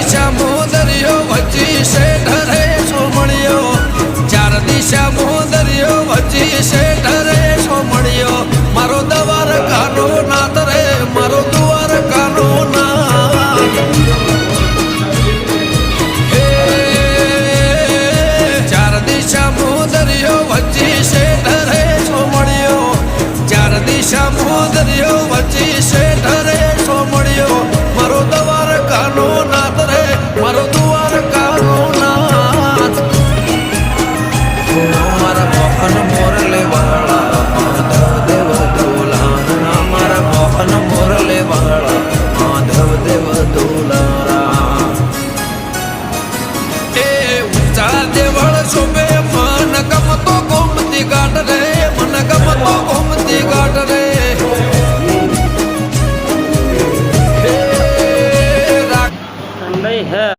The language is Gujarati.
દિશા મોદરિયો વચ્ચી શેઠ રે સોમણિયો ચાર દિશા મોદરિયો વચ્ચી શેઠ રે સોમણિયો મારો દવાર કાનો નાથ રે મારો દુવાર કાનો નાથ ચાર દિશા મોદરિયો વચ્ચી શેઠ રે સોમણિયો ચાર દિશા મોદરિયો વચ્ચી શેઠ રે સોમણિયો મારો દવાર કાનો નાથ રે મારો દુવાર કાનો નાથ મારા મોહન મોરલે વાળા માધવ દેવ દુલારા મારા મોહન મોરલે વાળા માધવ દેવ દુલારા એ ઊંચા દેવળ શોભે મન ગમતો ગોમતી ઘાટ રે મન ગમતો ગોમતી ઘાટ રે नहीं है।